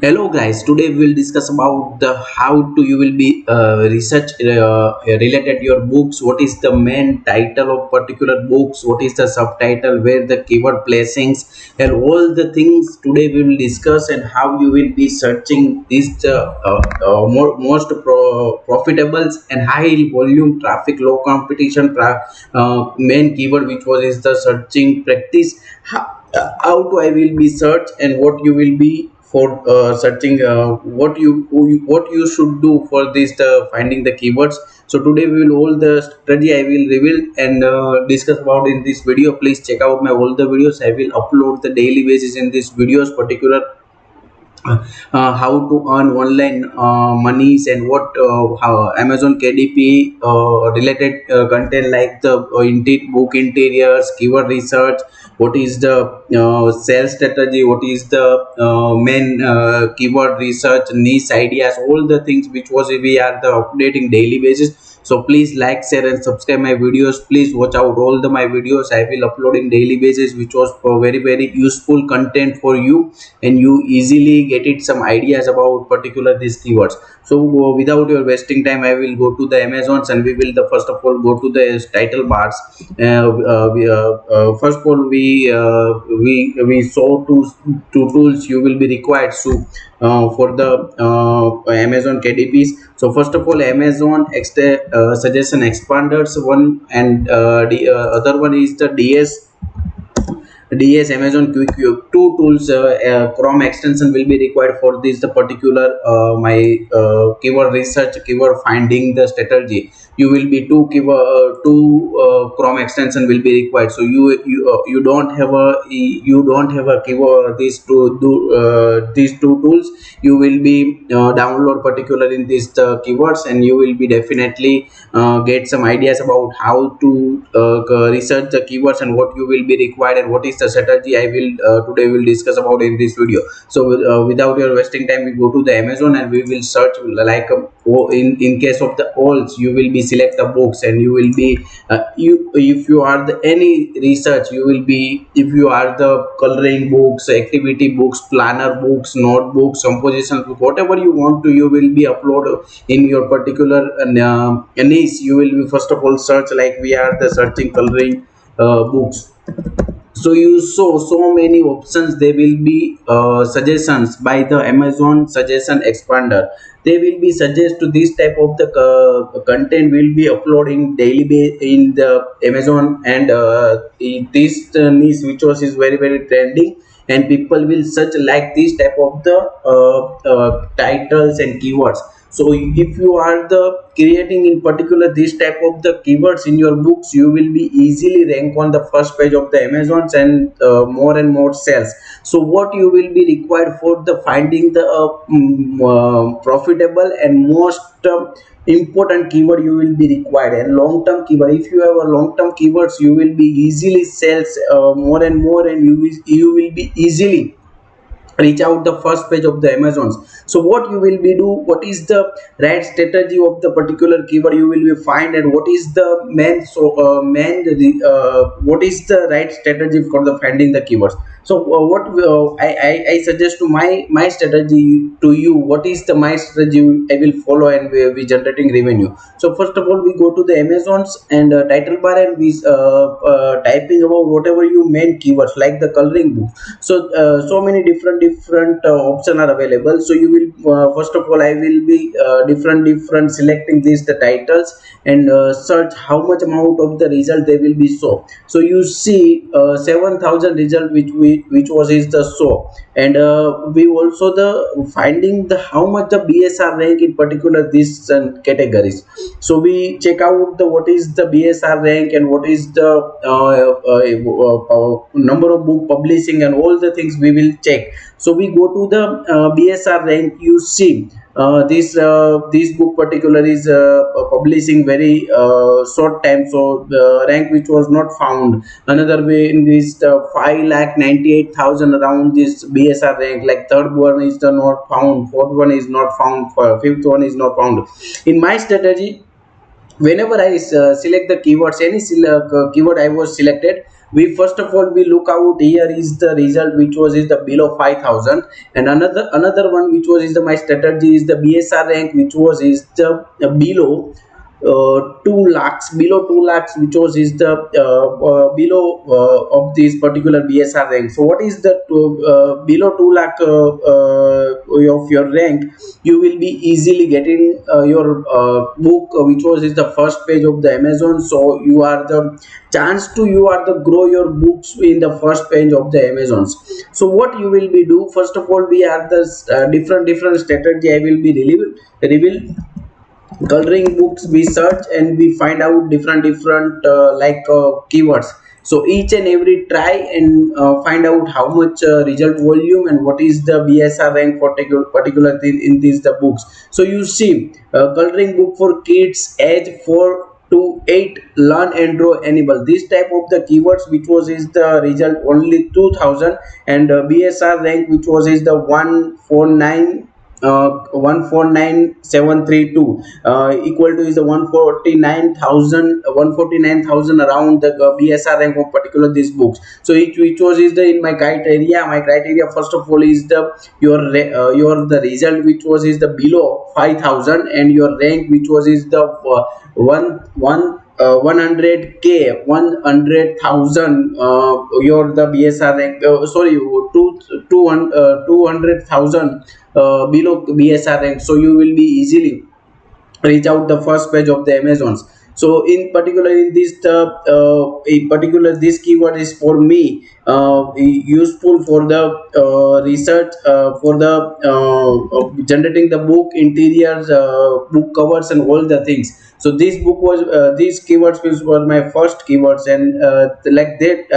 Hello guys, today we will discuss about the how to you will be research related your books. What is the main title of particular books? What is the subtitle? Where the keyword placings and all the things today we will discuss, and how you will be searching these most profitable and high volume traffic, low competition main keyword which was is the searching practice. How to I will be search and what you will be for searching what you should do for this finding the keywords. So today we will all the strategy I will reveal and discuss about in this video. Please check out my all the videos. I will upload the daily basis in these videos particular how to earn online monies, and what how Amazon KDP related content like the book interiors, keyword research, what is the sales strategy, what is the main keyword research, niche ideas, all the things which was we are the updating daily basis. So please like, share and subscribe my videos. Please watch out all the my videos I will uploading daily basis, which was for very useful content for you, and you easily get it some ideas about particular these keywords. So without your wasting time, I will go to the Amazons, and we will the first of all go to the title bars. First of all we saw two tools you will be required so for the Amazon KDPs. So first of all, Amazon suggestion expanders one, and the other one is the DS Amazon Quick View. Two tools, Chrome extension will be required for this the particular my keyword research, keyword finding the strategy. You will be two Chrome extension will be required. So you don't have a keyword these two tools. You will be download particular in these keywords, and you will be definitely get some ideas about how to research the keywords and what you will be required and what is the strategy I will today will discuss about in this video. So without your wasting time, we go to the Amazon and we will search like in case of the alls, you will be select the books, and you will be you if you are the any research, you will be if you are the coloring books, activity books, planner books, notebooks, composition book, whatever you want to, you will be upload in your particular niche. You will be first of all search like we are the searching coloring books. So you saw so many options. There will be suggestions by the Amazon suggestion expander. They will be suggest to this type of the content will be uploading daily in the Amazon, and this niche which was is very trending, and people will search like this type of the titles and keywords. So if you are the creating in particular this type of the keywords in your books, you will be easily rank on the first page of the Amazons, and more and more sales. So what you will be required for the finding the profitable and most important keyword you will be required, and long term keyword. If you have a long term keywords, you will be easily sales more and more, and you will be easily reach out the first page of the Amazons. So what you will be do, what is the right strategy of the particular keyword you will be find, and what is the what is the right strategy for the finding the keywords. So what I suggest to my strategy to you, what is the my strategy I will follow, and we be generating revenue. So first of all, we go to the Amazons and title bar, and we typing about whatever you main keywords like the coloring book. So so many different option are available. So you will first of all I will be different selecting these the titles, and search how much amount of the result they will be show. So you see 7,000 result which was is the show, and we also the finding the how much the BSR rank in particular these categories. So we check out the what is the BSR rank, and what is the number of book publishing, and all the things we will check. So we go to the BSR rank. You see this book particular is publishing very short time, so the rank which was not found. Another way in this 5,98,000 around this BSR rank, like third one is the not found, fourth one is not found, fifth one is not found. In my strategy, whenever I select the keywords, any keyword I was selected, we first of all we look out here is the result which was is the below 5000, and another one which was is the my strategy is the BSR rank which was is the below 2 lakhs, below 2 lakhs, which was is the below of this particular BSR rank. So what is the below 2 lakh of your rank, you will be easily getting your book which was is the first page of the Amazon. So you are the chance to you are the grow your books in the first page of the Amazons. So what you will be do, first of all we are the different strategy I will be reveal coloring books we search and we find out different keywords. So each and every try and find out how much result volume and what is the BSR rank for particular thing in these the books. So you see coloring book for kids age 4 to 8, learn and draw animal, this type of the keywords which was is the result only 2000, and BSR rank which was is the 149 149,732 equal to is the 149,000 around the BSR rank of particular these books. So which was is the in my criteria first of all is the your the result which was is the below 5000, and your rank which was is the one 100k 100,000 your the BSR rank sorry two 200,000 below BSR rank. So you will be easily reach out the first page of the Amazons. So in particular in this in particular this keyword is for me useful for the research for the generating the book interiors, book covers and all the things. So this book was these keywords which were my first keywords, and like that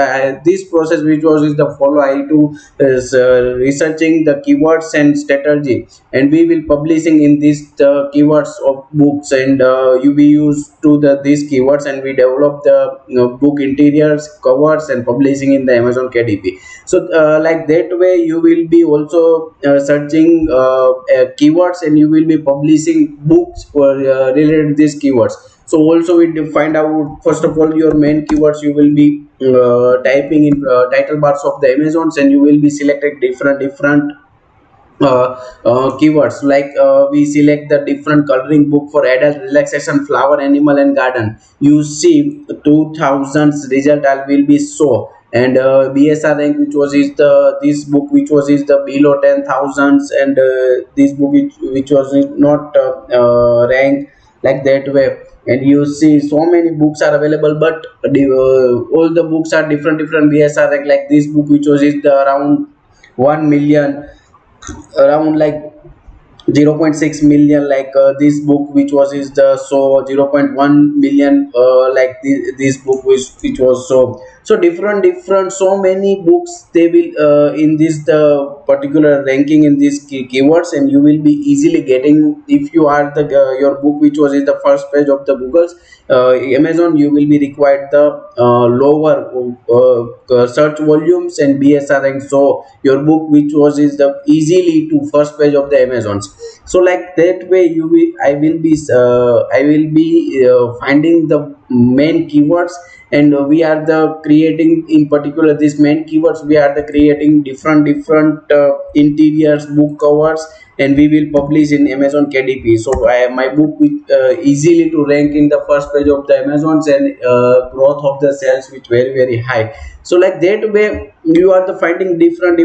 this process which was is the follow I to is researching the keywords and strategy, and we will publishing in these keywords of books, and you be used to the these keywords, and we develop the book interiors covers and publishing in the Amazon KDP. So like that way you will be also searching keywords, and you will be publishing books for related these keywords. So also we find out first of all your main keywords you will be typing in title bars of the Amazons, and you will be selected different keywords like we select the different coloring book for adult relaxation flower animal and garden. You see 2000s result I will be so, and BSR rank which was is the this book which was is the below 10,000s, and this book which was not ranked like that way. And you see so many books are available, but all the books are different BSR rank, like this book which was is the around 1 million, around like 0.6 million, like this book which was is the so 0.1 million this book which was so different so many books they will in this the particular ranking in these keywords, and you will be easily getting if you are the your book which was is the first page of the Google's Amazon, you will be required the lower search volumes and BSR rank. So your book which was is the easily to first page of the Amazons. So like that way you will I will be finding the main keywords, and we are the creating in particular this main keywords we are the creating different interiors book covers, and we will publish in Amazon KDP. So my book will easily to rank in the first page of the Amazons, and growth of the sales which very high. So like that way you are the finding different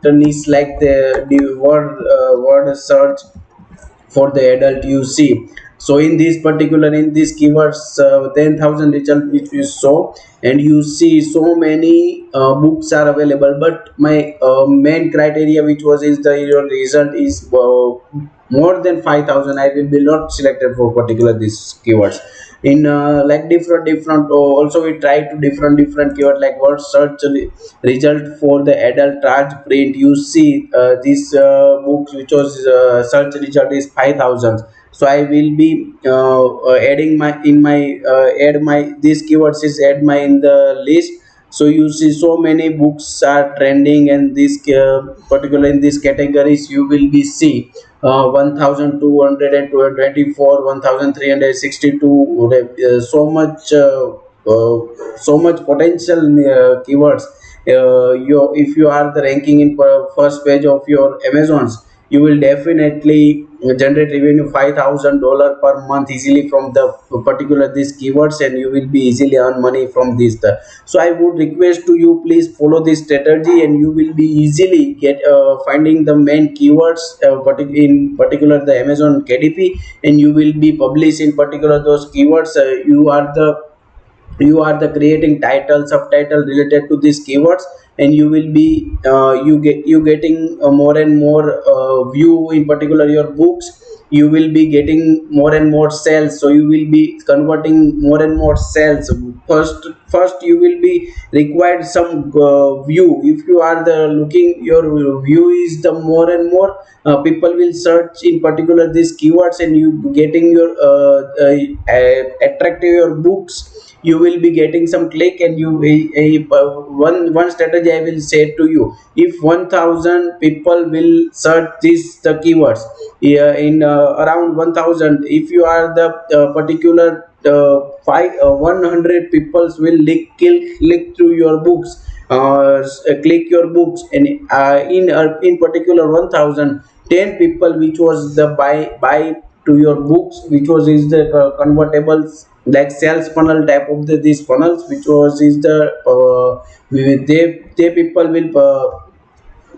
niche like the word search for the adult you see. So in this particular in these keywords 10,000 result which you saw, and you see so many books are available, but my main criteria which was is the your result is more than 5,000, I will be not selected for particular these keywords. In like different also we try to different keyword like word search result for the adult large print. You see this books which was search result is 5,000. So I will be adding my in my add my these keywords is add my in the list. So you see so many books are trending, and this particular in these categories you will be see 1224 1362 so much so much potential keywords. If you are the ranking in first page of your Amazons, you will definitely generate revenue $5,000 per month easily from the particular these keywords, and you will be easily earn money from this. So I would request to you, please follow this strategy, and you will be easily get finding the main keywords, in particular the Amazon KDP, and you will be published in particular those keywords. You are the creating title subtitle related to these keywords, and you will be you getting more and more view in particular your books. You will be getting more and more sales, so you will be converting more and more sales. First you will be required some view. If you are the looking your view is the more and more, people will search in particular these keywords, and you getting your attractive your books, you will be getting some click, and one strategy I will say to you. If 1000 people will search this the keywords, yeah, in around 1000, if you are the particular 100 peoples will click through your books, click your books, and in particular 1000, 10 people which was the buy to your books, which was is the convertibles like sales funnel type of these funnels, which was is the they people will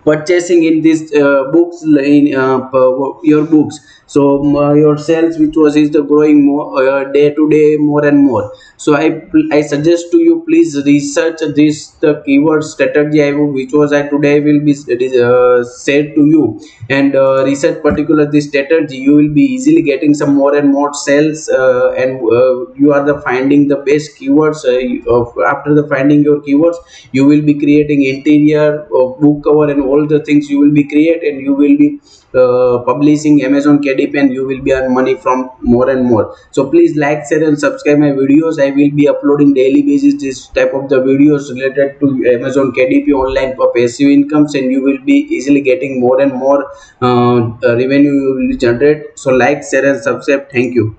purchasing in these books in your books. So your sales which was is the growing more day to day more and more. So I suggest to you, please research this the keyword strategy which was I today will be said to you, and research particular this strategy. You will be easily getting some more and more sales, and you are the finding the best keywords. After the finding your keywords, you will be creating interior book cover and all the things you will be create, and you will be publishing Amazon KDP, and you will be earn money from more and more. So please like, share, and subscribe my videos. I will be uploading daily basis this type of the videos related to Amazon KDP online for passive incomes, and you will be easily getting more and more revenue you will generate. So like, share, and subscribe. Thank you.